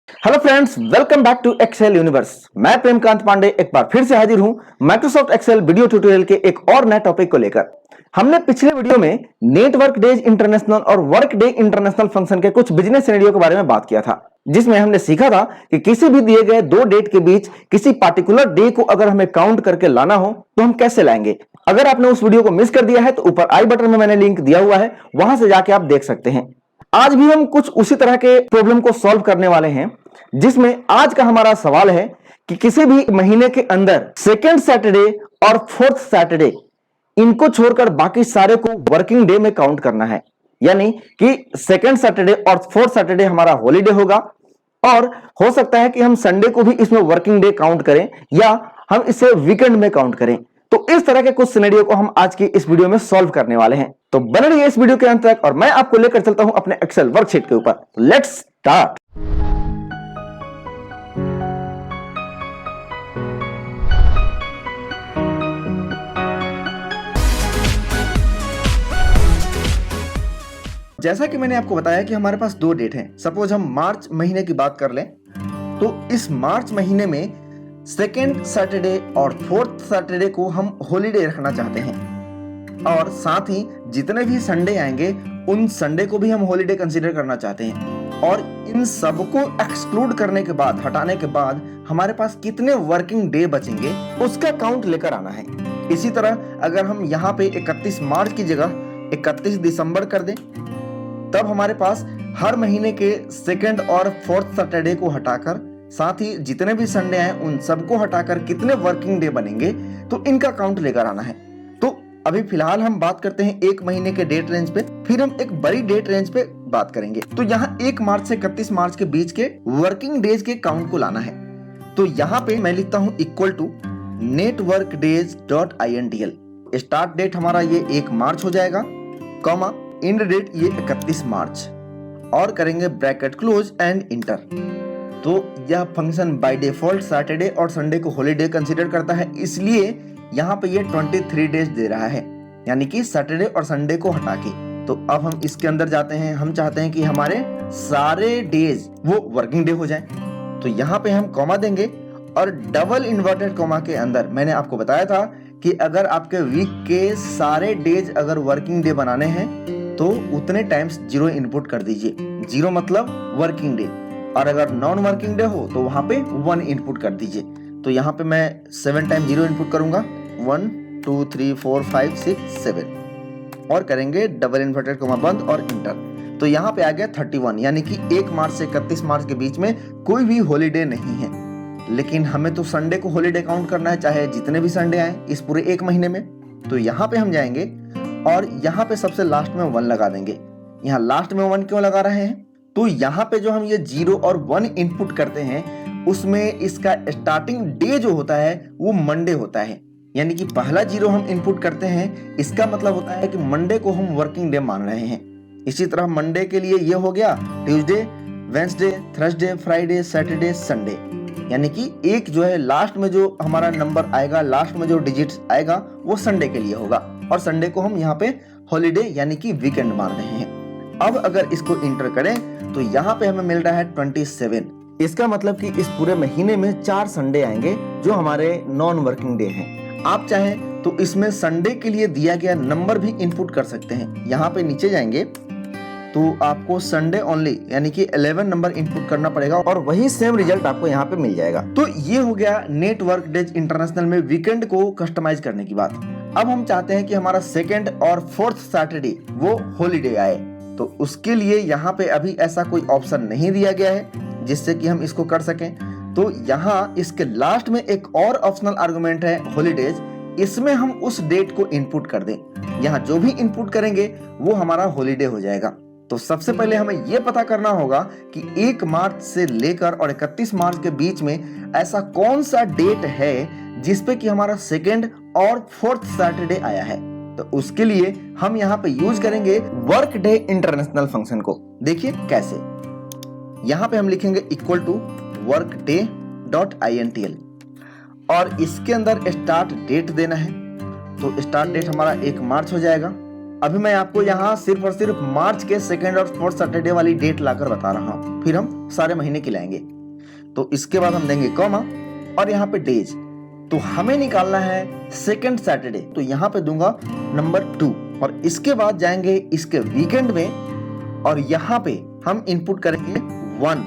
Hello friends, welcome back to Excel Universe. मैं प्रेमकांत पांडे एक बार फिर से हाजिर हूं माइक्रोसॉफ्ट एक्सेल वीडियो ट्यूटोरियल के एक और नए टॉपिक को लेकर। हमने पिछले वीडियो में नेटवर्क डेज इंटरनेशनल और वर्क डे इंटरनेशनल फंक्शन के कुछ बिजनेस सिनेरियो के बारे में बात किया था, जिसमें हमने सीखा था कि किसी भी दिए गए दो डेट के बीच किसी पार्टिकुलर डे को अगर हमें काउंट करके लाना हो तो हम कैसे लाएंगे। अगर आपने उस वीडियो को मिस कर दिया है तो ऊपर आई बटन में मैंने लिंक दिया हुआ है, वहां से जाके आप देख सकते हैं। आज भी हम कुछ उसी तरह के प्रॉब्लम को सॉल्व करने वाले हैं, जिसमें आज का हमारा सवाल है कि किसी भी महीने के अंदर सेकेंड सैटरडे और फोर्थ सैटरडे इनको छोड़कर बाकी सारे को वर्किंग डे में काउंट करना है। यानी कि सेकेंड सैटरडे और फोर्थ सैटरडे हमारा हॉलीडे होगा, और हो सकता है कि हम संडे को भी इसमें वर्किंग डे काउंट करें या हम इसे वीकेंड में काउंट करें। तो इस तरह के कुछ सिनेरियो को हम आज की इस वीडियो में सॉल्व करने वाले हैं। तो बने रहिए इस वीडियो के अंत तक और मैं आपको लेकर चलता हूं अपने एक्सेल वर्कशीट के ऊपर। Let's start. जैसा कि मैंने आपको बताया कि हमारे पास दो डेट हैं। सपोज हम मार्च महीने की बात कर लें तो इस मार्च महीने में सेकेंड सैटरडे और फोर्थ सैटरडे को हम हॉलीडे रखना चाहते हैं, और साथ ही जितने भी संडे आएंगे उन संडे को भी हम हॉलीडे कंसीडर करना चाहते हैं। और इन सबको एक्सक्लूड करने के बाद, हटाने के बाद हमारे पास कितने वर्किंग डे बचेंगे उसका काउंट लेकर आना है। इसी तरह अगर हम यहाँ पे 31 मार्च की जगह 31 दिसंबर कर दें, तब हमारे पास हर महीने के सेकेंड और फोर्थ सैटरडे को हटाकर साथ ही जितने भी संडे आए उन सबको हटाकर कितने वर्किंग डे बनेंगे तो इनका काउंट लेकर आना है। तो अभी फिलहाल हम बात करते हैं एक महीने के डेट रेंज पे, फिर हम एक बड़ी डेट रेंज पे बात करेंगे। तो यहाँ 1 मार्च से 31 मार्च के बीच के वर्किंग डेज के काउंट को लाना है। तो यहाँ पे मैं लिखता हूँ equal to networkdays.intl। Start date हमारा ये 1 मार्च हो जाएगा, कॉमा एंड डेट ये 31 मार्च, और करेंगे ब्रैकेट क्लोज एंड इंटर। तो यह फंक्शन बाय डिफॉल्ट सैटरडे और संडे को हॉलीडे कंसीडर करता है, इसलिए यहाँ पे ये 23 डेज दे रहा है, यानी कि सैटरडे और संडे को हटा के। तो अब हम इसके अंदर जाते हैं। हम चाहते हैं कि हमारे सारे डेज वो वर्किंग डे हो जाए। तो यहाँ पे हम कॉमा देंगे, और डबल इन्वर्टेड कॉमा के अंदर मैंने आपको बताया था कि अगर आपके वीक के सारे डेज अगर वर्किंग डे बनाने हैं तो उतने टाइम्स 0 इनपुट कर दीजिए। 0 मतलब वर्किंग डे, और अगर नॉन वर्किंग डे हो तो वहां पे 1 इनपुट कर दीजिए। तो यहाँ पे मैं 7 टाइम 0 इनपुट करूंगा, 1 2 3 4 5 6 7, और करेंगे डबल इन्वर्टेड कॉमा बंद और इंटर। तो यहाँ पे आ गया 31, यानी कि 1 मार्च से 31 मार्च के बीच में कोई भी हॉलीडे नहीं है। लेकिन हमें तो संडे को हॉलीडे काउंट करना है, चाहे जितने भी संडे आए इस पूरे 1 महीने में। तो यहाँ पे हम जाएंगे और यहाँ पे सबसे लास्ट में 1 लगा देंगे। यहाँ लास्ट में 1 क्यों लगा रहे हैं? तो यहाँ पे जो हम ये 0 और 1 इनपुट करते हैं उसमें इसका स्टार्टिंग डे जो होता है वो मंडे होता है, यानी कि पहला 0 हम इनपुट करते हैं, इसका मतलब होता है कि मंडे को हम वर्किंग डे मान रहे हैं। इसी तरह मंडे के लिए ये हो गया Tuesday, Wednesday, Thursday, Friday, Saturday, Sunday, यानी कि एक जो है लास्ट में जो हमारा नंबर आएगा, लास्ट में जो डिजिट्स आएगा वो संडे के लिए होगा, और संडे को हम यहाँ पे हॉलीडे यानी कि वीकेंड मान रहे हैं। अब अगर इसको इंटर करें तो यहाँ पे हमें मिल रहा है 27। इसका मतलब कि इस पूरे महीने में 4 संडे आएंगे जो हमारे नॉन वर्किंग डे हैं। आप चाहें तो इसमें संडे के लिए दिया गया नंबर भी इनपुट कर सकते हैं। यहाँ पे नीचे जाएंगे तो आपको संडे ओनली यानी कि 11 नंबर इनपुट करना पड़ेगा, और वही सेम रिजल्ट आपको यहाँ पे मिल जाएगा। तो ये हो गया नेटवर्क डेज इंटरनेशनल में वीकेंड को कस्टमाइज करने की बात। अब हम चाहते हैं कि हमारा सेकेंड और फोर्थ सैटरडे वो हॉलीडे आए, तो उसके लिए यहाँ पे अभी ऐसा कोई ऑप्शन नहीं दिया गया है जिससे कि हम इसको कर सकें। तो यहाँ इसके लास्ट में एक और ऑप्शनल आर्गुमेंट है हॉलीडेज, इसमें हम उस डेट को इनपुट कर दें। यहाँ जो भी इनपुट करेंगे वो हमारा हॉलीडे हो जाएगा। तो सबसे पहले हमें यह पता करना होगा कि 1 मार्च से लेकर और 31 मार्च के बीच में ऐसा कौन सा डेट है जिसपे कि हमारा सेकेंड और फोर्थ सैटरडे आया है। तो उसके लिए हम यहाँ पे यूज करेंगे वर्क डे इंटरनेशनल फंक्शन को। देखिए कैसे। यहाँ पे हम लिखेंगे इक्वल टू workday.intl, और इसके अंदर स्टार्ट डेट देना है। तो स्टार्ट डेट हमारा 1 मार्च हो जाएगा। अभी मैं आपको यहाँ सिर्फ और सिर्फ मार्च के सेकेंड और फोर्थ सैटरडे वाली डेट लाकर बता रहा हूँ, फिर हम सारे महीने की लाएंगे। तो इसके बाद हम देंगे कॉमा और यहाँ पे डेज। तो हमें निकालना है सेकंड सैटरडे, तो यहाँ पे दूंगा नंबर 2 और इसके बाद जाएंगे इसके वीकेंड में और यहाँ पे हम इनपुट करेंगे 1,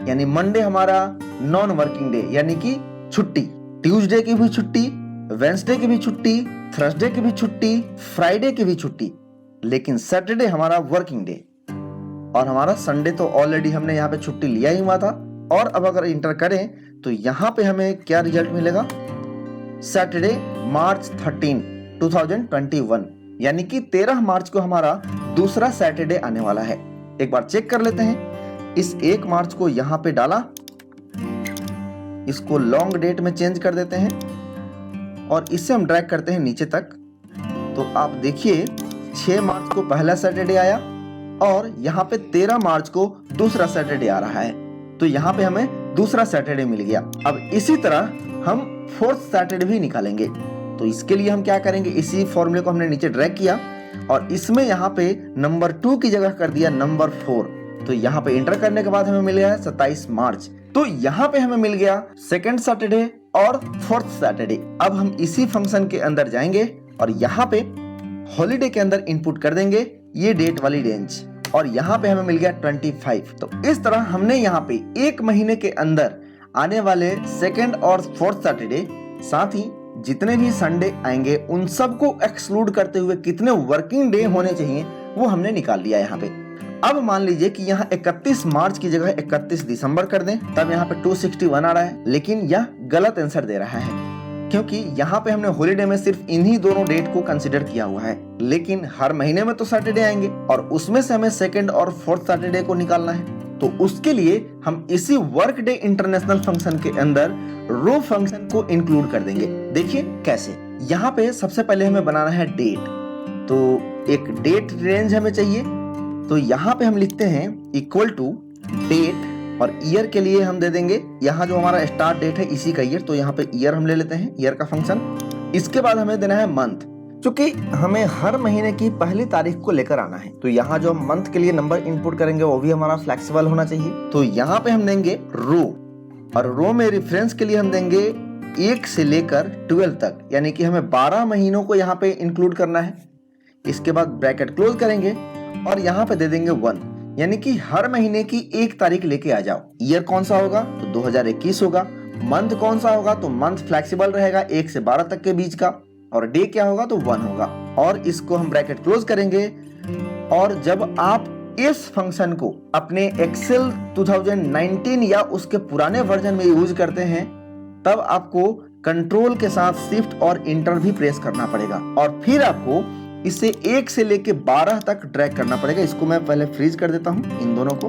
यानी मंडे हमारा नॉन वर्किंग डे यानी कि छुट्टी, ट्यूसडे की भी छुट्टी, वेंसडे की भी छुट्टी, थर्सडे की भी छुट्टी, फ्राइडे की भी छुट्टी, लेकिन सैटरडे हमारा वर्किंग डे। और हमारा संडे तो ऑलरेडी हमने यहाँ पे छुट्टी लिया ही हुआ था। और अब अगर इंटर करें तो यहाँ पे हमें क्या रिजल्ट मिलेगा, सैटरडे मार्च 13, 2021, यानी कि 13 मार्च को हमारा दूसरा सैटरडे आने वाला है। एक बार चेक कर लेते हैं। इस 1 मार्च को यहाँ पे डाला, इसको लॉन्ग डेट में चेंज कर देते हैं और इससे हम ड्रैग करते हैं नीचे तक। तो आप देखिए 6 मार्च को पहला सैटरडे आया और यहाँ पे 13 मार्च को दूसरा सैटरडे आ रहा है, तो यहाँ पे हमें दूसरा सैटरडे मिल गया। अब इसी तरह हम फोर्थ सैटरडे भी निकालेंगे। तो इसके लिए हम क्या करेंगे, इसी फॉर्मूले को हमने नीचे ड्रैग किया और इसमें यहाँ पे नंबर 2 की जगह कर दिया नंबर 4। तो यहाँ पे एंटर करने के बाद हमें मिल गया 27 मार्च। तो यहाँ पे हमें मिल गया सेकंड सैटरडे और फोर्थ सैटरडे। अब हम इसी फंक्शन के अंदर जाएंगे और यहाँ पे हॉलीडे के अंदर इनपुट कर देंगे ये डेट वाली रेंज और यहाँ पे हमें मिल गया 25। तो इस तरह हमने यहाँ पे एक महीने के अंदर आने वाले सेकंड और फोर्थ सैटरडे, साथ ही जितने भी संडे आएंगे उन सबको एक्सक्लूड करते हुए कितने वर्किंग डे होने चाहिए वो हमने निकाल लिया यहाँ पे। अब मान लीजिए कि यहाँ 31 मार्च की जगह 31 दिसंबर कर दें, तब यहाँ पे 261 आ रहा है, लेकिन यह गलत आंसर दे रहा है क्योंकि यहाँ पे हमने हॉलीडे में सिर्फ इन्हीं दोनों डेट को कंसीडर किया हुआ है, लेकिन हर महीने में तो सैटरडे आएंगे और उसमें से हमें सेकंड और फोर्थ सैटरडे को निकालना है। तो उसके लिए हम इसी वर्क डे इंटरनेशनल फंक्शन के अंदर रो फंक्शन को इंक्लूड कर देंगे। देखिए कैसे। यहाँ पे सबसे पहले हमें बनाना है डेट, तो एक डेट रेंज हमें चाहिए। तो यहाँ पे हम लिखते हैं इक्वल टू डेट और ईयर के लिए हम दे देंगे, यहाँ जो हमारा स्टार्ट डेट है इसी का ईयर, तो यहाँ पे ईयर हम ले लेते हैं, ईयर का फंक्शन। इसके बाद हमें देना है मंथ, क्योंकि हमें हर महीने की पहली तारीख को लेकर आना है। तो यहाँ जो हम मंथ के लिए नंबर इनपुट करेंगे वो भी हमारा फ्लेक्सिबल होना चाहिए। तो यहाँ पे हम देंगे रो और रो में रेफरेंस के लिए हम देंगे 1 से लेकर 12 तक, यानी कि हमें 12 महीनों को यहाँ पे इंक्लूड करना है। इसके बाद ब्रैकेट क्लोज करेंगे और यहाँ पे दे देंगे 1, यानी कि हर महीने की 1 तारीख लेके आ जाओ। ईयर कौन सा होगा तो 2021 होगा। मंथ कौन सा होगा तो मंथ फ्लेक्सिबल रहेगा 1 से 12 तक के बीच का, और डे क्या होगा तो 1 होगा। और इसको हम ब्रैकेट क्लोज करेंगे। और जब आप इस फंक्शन को अपने एक्सेल 2019 या उसके पुराने वर्जन में यूज करते हैं, तब आपको कंट्रोल के साथ शिफ्ट और इंटर भी प्रेस करना पड़ेगा और फिर आपको इसे 1 से लेके 12 तक ड्रैग करना पड़ेगा। इसको मैं पहले फ्रीज कर देता हूं इन दोनों को,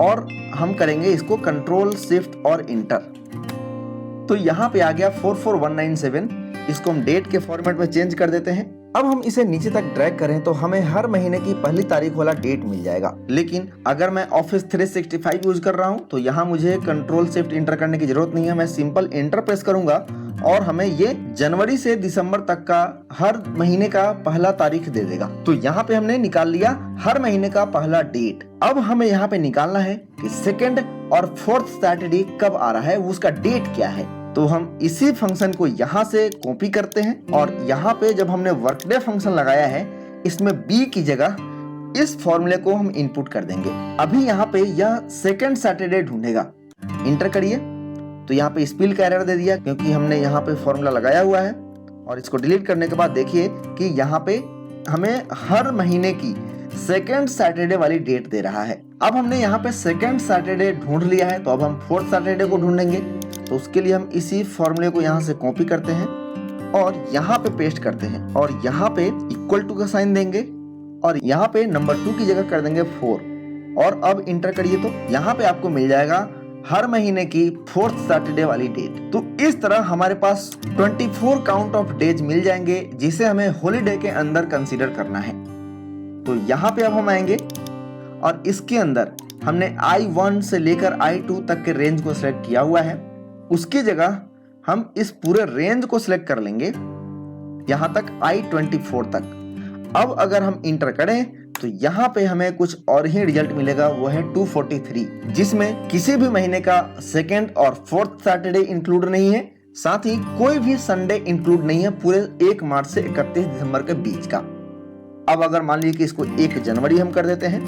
और हम करेंगे इसको कंट्रोल शिफ्ट और इंटर। तो यहाँ पे आ गया 44197। इसको हम डेट के फॉर्मेट में चेंज कर देते हैं। अब हम इसे नीचे तक ड्रैग करें तो हमें हर महीने की पहली तारीख वाला डेट मिल जाएगा। लेकिन अगर मैं ऑफिस 365 यूज कर रहा हूं तो यहाँ मुझे कंट्रोल शिफ्ट इंटर करने की जरूरत नहीं है, मैं सिंपल इंटर प्रेस करूंगा और हमें ये जनवरी से दिसंबर तक का हर महीने का पहला तारीख दे देगा। तो यहाँ पे हमने निकाल लिया हर महीने का पहला डेट। अब हमें यहाँ पे निकालना है कि सेकेंड और फोर्थ सैटरडे कब आ रहा है, उसका डेट क्या है। तो हम इसी फंक्शन को यहाँ से कॉपी करते हैं और यहाँ पे जब हमने वर्कडे फंक्शन लगाया है इसमें बी की जगह इस फॉर्मूले को हम इनपुट कर देंगे। अभी यहाँ पे यह सेकेंड सैटरडे ढूंढेगा। इंटर करिए तो यहाँ पे स्पेल का एरर दे दिया क्योंकि हमने यहाँ पे फॉर्मूला लगाया हुआ है। और इसको डिलीट करने के बाद देखिए कि यहाँ पे हमें हर महीने की सेकेंड सैटरडे वाली डेट दे रहा है। अब हमने यहाँ पे सेकेंड सैटरडे ढूंढ लिया है, तो अब हम फोर्थ सैटरडे को ढूंढेंगे। तो उसके लिए हम इसी फॉर्मूले को यहाँ से कॉपी करते हैं और यहाँ पे पेस्ट करते हैं और यहाँ पे इक्वल टू का साइन देंगे और यहाँ पे नंबर 2 की जगह कर देंगे 4 और अब इंटर करिए तो यहाँ पे आपको मिल जाएगा हर महीने की फोर्थ सैटरडे वाली डेट। तो इस तरह हमारे पास 24 काउंट ऑफ डेज मिल जाएंगे जिसे हमें हॉलीडे के अंदर कंसीडर करना है। तो यहाँ पे अब हम आएंगे और इसके अंदर हमने I1 से लेकर I2 तक के रेंज को सिलेक्ट किया हुआ है। उसकी जगह हम इस पूरे रेंज को सिलेक्ट कर लेंगे यहाँ तक I24 तक। अब अगर हम इंटर करें तो यहाँ पे हमें कुछ और ही रिजल्ट मिलेगा, वो है 243, जिसमें किसी भी महीने का सेकेंड और फोर्थ सैटरडे इंक्लूड नहीं है, साथ ही कोई भी संडे इंक्लूड नहीं है पूरे 1 मार्च से 31 दिसंबर के बीच का। अब अगर मान लीजिए कि इसको 1 जनवरी हम कर देते हैं,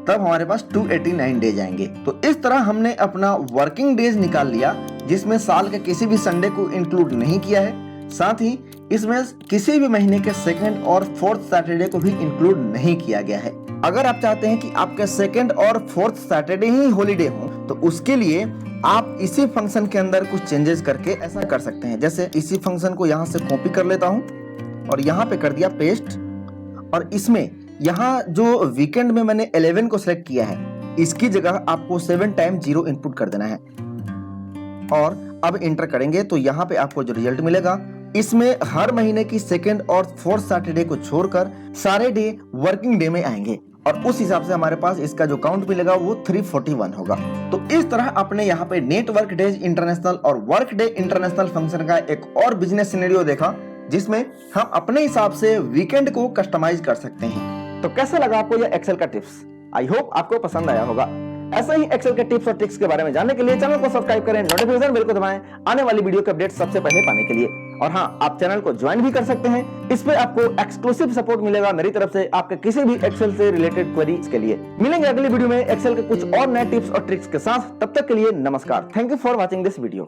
तब हमारे पास 289 डेज आएंगे। तो इस तरह हमने अपना वर्किंग डेज निकाल लिया, जिसमें साल के किसी भी संडे को इंक्लूड नहीं किया है, साथ ही इसमें किसी भी महीने के सेकंड और फोर्थ सैटरडे को भी इंक्लूड नहीं किया गया है। अगर आप चाहते हैं कि आपके सेकंड और फोर्थ सैटरडे ही हॉलीडे हो, तो उसके लिए आप इसी फंक्शन के अंदर कुछ चेंजेस करके ऐसा कर सकते हैं। जैसे इसी फंक्शन को यहाँ से कॉपी कर लेता हूँ और यहाँ पे कर दिया पेस्ट, और इसमें यहाँ जो वीकेंड में मैंने 11 को सिलेक्ट किया है, इसकी जगह आपको 7 टाइम 0 इनपुट कर देना है और अब इंटर करेंगे तो यहाँ पे आपको जो रिजल्ट मिलेगा, इसमें हर महीने की सेकेंड और फोर्थ सैटरडे को छोड़कर सारे डे वर्किंग डे में आएंगे और उस हिसाब से हमारे पास इसका जो काउंट मिलेगा वो 341 होगा। तो इस तरह आपने यहाँ पे नेट वर्क डेज इंटरनेशनल और वर्क डे इंटरनेशनल फंक्शन का एक और बिजनेस सिनेरियो देखा, जिसमें हम अपने हिसाब से वीकेंड को कस्टमाइज कर सकते हैं। तो कैसा लगा आपको ये एक्सेल का टिप्स? आई होप आपको पसंद आया होगा। ऐसा ही एक्सेल के टिप्स और ट्रिक्स के बारे में जानने के लिए चैनल को सब्सक्राइब करें, नोटिफिकेशन बेल को दबाएं आने वाली वीडियो के अपडेट सबसे पहले पाने के लिए। और हाँ, आप चैनल को ज्वाइन भी कर सकते हैं, इस पे आपको एक्सक्लूसिव सपोर्ट मिलेगा मेरी तरफ से आपके किसी भी एक्सेल से रिलेटेड क्वेरीज के लिए। मिलेंगे अगली वीडियो में एक्सेल के कुछ और नए टिप्स और ट्रिक्स के साथ। तब तक के लिए नमस्कार। Thank you for watching this video.